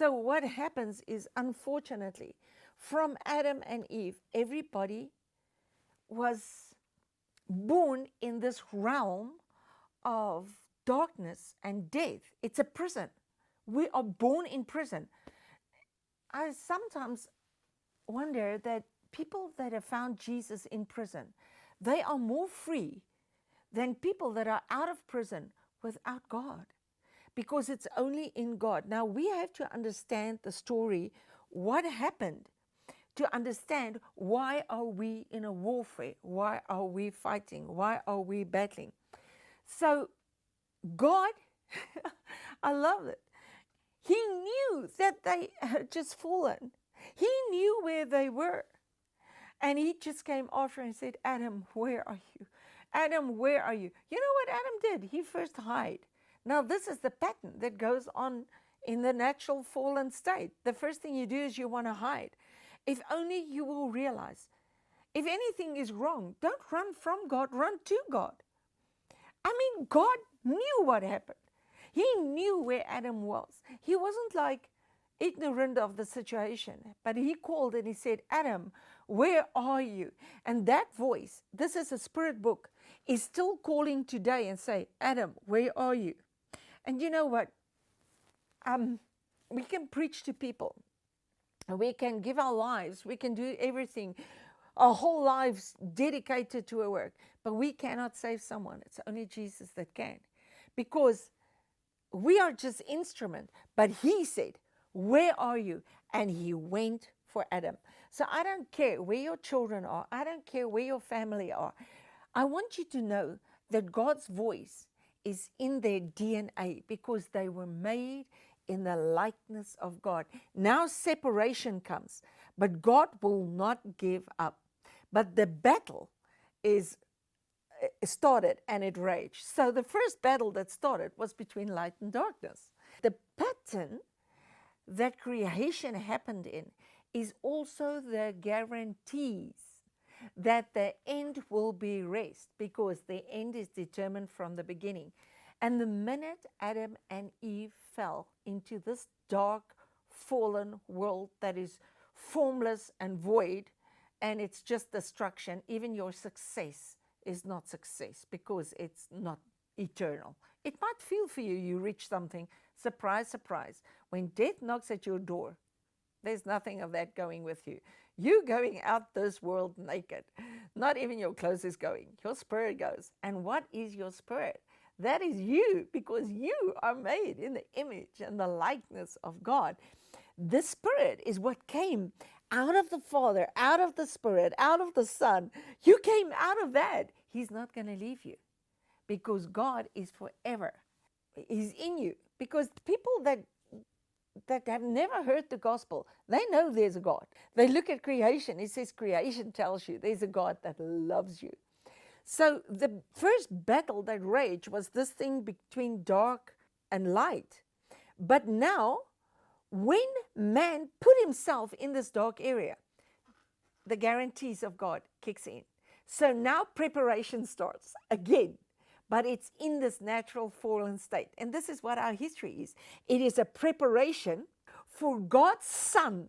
So what happens is, unfortunately, from Adam and Eve, everybody was born in this realm of darkness and death. It's a prison. We are born in prison. I sometimes wonder that people that have found Jesus in prison, they are more free than people that are out of prison without God, because it's only in God. Now we have to understand the story, what happened, to understand why are we in a warfare, why are we fighting, why are we battling. So God, I love it. He knew that they had just fallen. He knew where they were. And he just came after and said, Adam, where are you? Adam, where are you? You know what Adam did? He first hid. Now, this is the pattern that goes on in the natural fallen state. The first thing you do is you want to hide. If only you will realize, if anything is wrong, don't run from God, run to God. I mean, God knew what happened. He knew where Adam was. He wasn't like ignorant of the situation, but he called and he said, Adam, where are you? And that voice, this is a spirit book, is still calling today and say, Adam, where are you? And you know what? We can preach to people. We can give our lives. We can do everything. Our whole lives dedicated to a work. But we cannot save someone. It's only Jesus that can. Because we are just instrument. But he said, where are you? And he went for Adam. So I don't care where your children are. I don't care where your family are. I want you to know that God's voice is in their DNA, because they were made in the likeness of God. Now separation comes, but God will not give up. But the battle is started and it raged. So the first battle that started was between light and darkness. The pattern that creation happened in is also the guarantees that the end will be rest, because the end is determined from the beginning. And the minute Adam and Eve fell into this dark, fallen world that is formless and void, and it's just destruction, even your success is not success because it's not eternal. It might feel for you, you reach something. Surprise, surprise. When death knocks at your door, there's nothing of that going with you. You're going out this world naked. Not even your clothes is going. Your spirit goes. And what is your spirit? That is you, because you are made in the image and the likeness of God. The Spirit is what came out of the Father, out of the Spirit, out of the Son. You came out of that. He's not going to leave you, because God is forever. He's in you. Because people that have never heard the gospel, they know there's a God. They look at creation. It says creation tells you there's a God that loves you. So the first battle that raged was this thing between dark and light. But now, when man put himself in this dark area, the guarantees of God kicks in. So now preparation starts again. But it's in this natural fallen state. And this is what our history is. It is a preparation for God's Son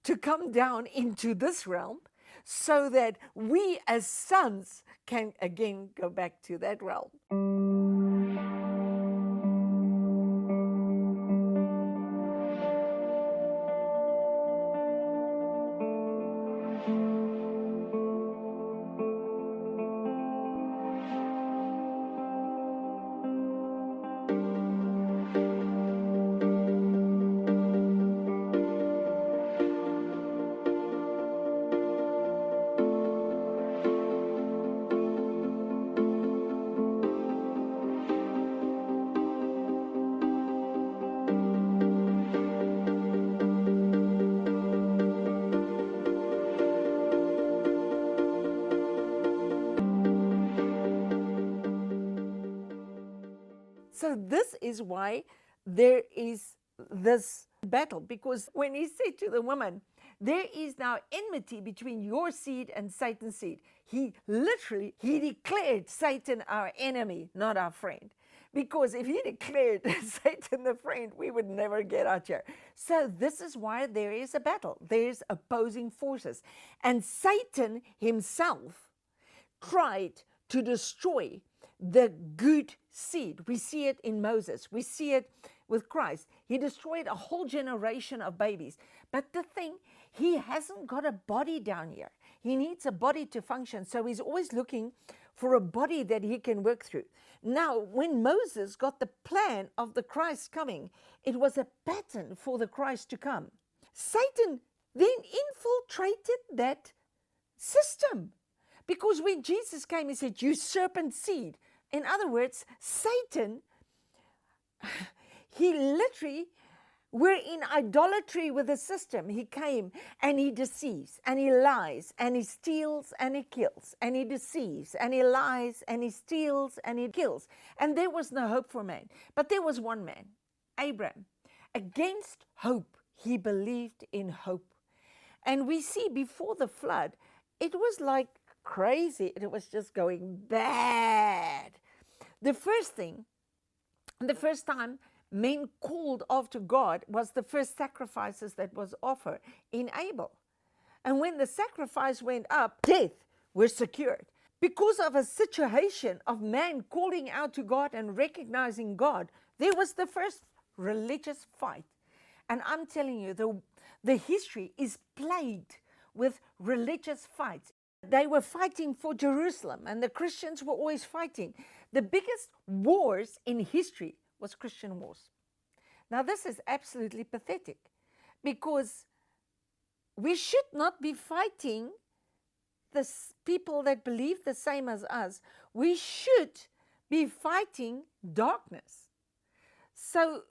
to come down into this realm, so that we as sons can again go back to that realm. So this is why there is this battle, because when he said to the woman, there is now enmity between your seed and Satan's seed, he declared Satan our enemy, not our friend. Because if he declared Satan the friend, we would never get out here. So this is why there is a battle. There's opposing forces. And Satan himself tried to destroy the good seed. We see it in Moses. We see it with Christ. He destroyed a whole generation of babies. But the thing, he hasn't got a body down here. He needs a body to function. So he's always looking for a body that he can work through. Now, when Moses got the plan of the Christ coming, it was a pattern for the Christ to come. Satan then infiltrated that system. Because when Jesus came, he said, "You serpent seed." In other words, Satan, he literally, we're in idolatry with the system. He came and he deceives and he lies and he steals and he kills and he deceives and he lies and he steals and he kills. And there was no hope for man. But there was one man, Abraham. Against hope, he believed in hope. And we see before the flood, it was like crazy. It was just going bad. The first time men called after God was the first sacrifices that was offered in Abel. And when the sacrifice went up, death was secured. Because of a situation of man calling out to God and recognizing God, there was the first religious fight. And I'm telling you, the history is plagued with religious fights. They were fighting for Jerusalem, and the Christians were always fighting. The biggest wars in history was Christian wars. Now, this is absolutely pathetic, because we should not be fighting the people that believe the same as us. We should be fighting darkness. So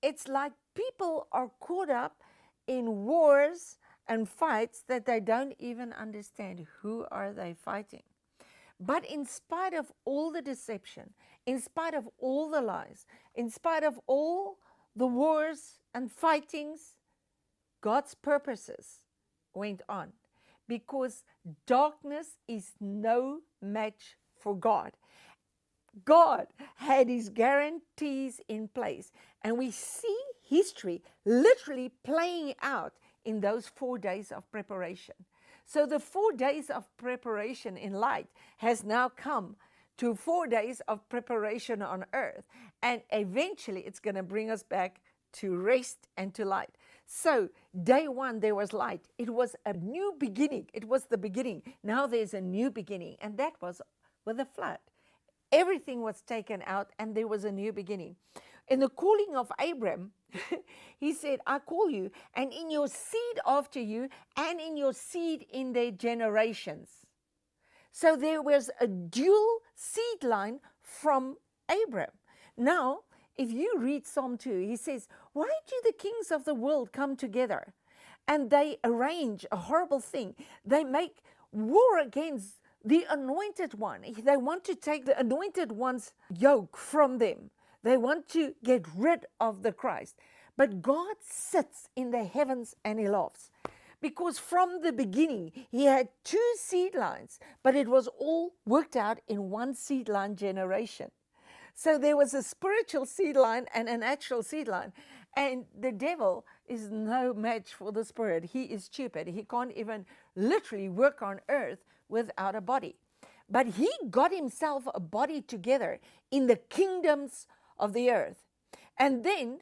it's like people are caught up in wars and fights that they don't even understand. Who are they fighting? But in spite of all the deception, in spite of all the lies, in spite of all the wars and fightings, God's purposes went on, because darkness is no match for God. God had his guarantees in place, and we see history literally playing out in those 4 days of preparation. So the 4 days of preparation in light has now come to 4 days of preparation on earth. And eventually it's going to bring us back to rest and to light. So day one, there was light. It was a new beginning. It was the beginning. Now there's a new beginning. And that was with the flood. Everything was taken out and there was a new beginning. In the calling of Abram, he said, "I call you, and in your seed after you, and in your seed in their generations." So there was a dual seed line from Abram. Now, if you read Psalm 2, he says, "Why do the kings of the world come together?" And they arrange a horrible thing. They make war against the anointed one. They want to take the anointed one's yoke from them. They want to get rid of the Christ. But God sits in the heavens and he laughs. Because from the beginning, he had 2 seed lines, but it was all worked out in one seed line generation. So there was a spiritual seed line and a natural seed line. And the devil is no match for the spirit. He is stupid. He can't even literally work on earth without a body. But he got himself a body together in the kingdoms of the earth. And then,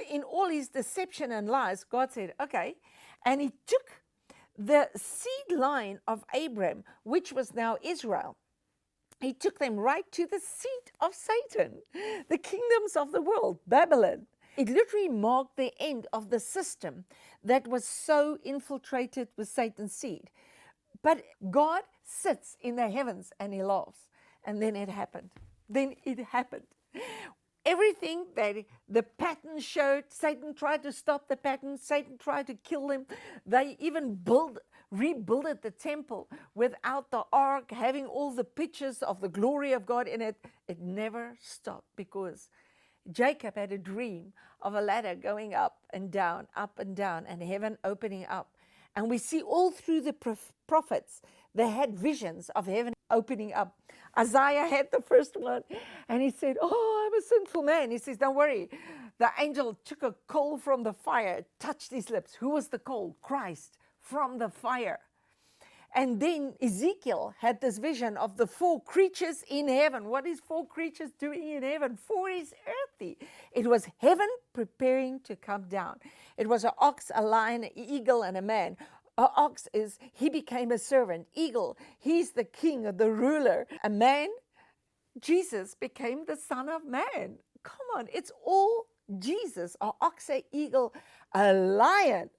in all his deception and lies, God said, okay. And he took the seed line of Abram, which was now Israel. He took them right to the seat of Satan, the kingdoms of the world, Babylon. It literally marked the end of the system that was so infiltrated with Satan's seed. But God sits in the heavens and he laughs. And then it happened. Then it happened. Everything that the pattern showed, Satan tried to stop the pattern. Satan tried to kill them. They even rebuilt the temple without the ark, having all the pictures of the glory of God in it. It never stopped, because Jacob had a dream of a ladder going up and down, and heaven opening up. And we see all through the prophets, they had visions of heaven opening up. Isaiah had the first one, and he said, "Oh, I'm a sinful man." He says, "Don't worry." The angel took a coal from the fire, touched his lips. Who was the coal? Christ from the fire. And then Ezekiel had this vision of the four creatures in heaven. What is four creatures doing in heaven? Four is earthy. It was heaven preparing to come down. It was an ox, a lion, an eagle, and a man. An ox is, he became a servant. Eagle, he's the king or the ruler. A man, Jesus became the Son of Man. Come on, it's all Jesus. An ox, an eagle, a lion.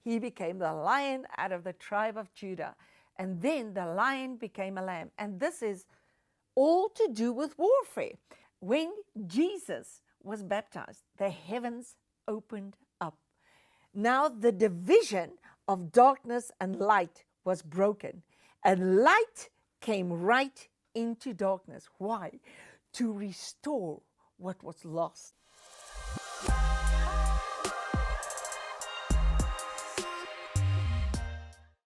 He became the lion out of the tribe of Judah. And then the lion became a lamb. And this is all to do with warfare. When Jesus was baptized, the heavens opened up. Now the division of darkness and light was broken, and light came right into darkness. Why? To restore what was lost.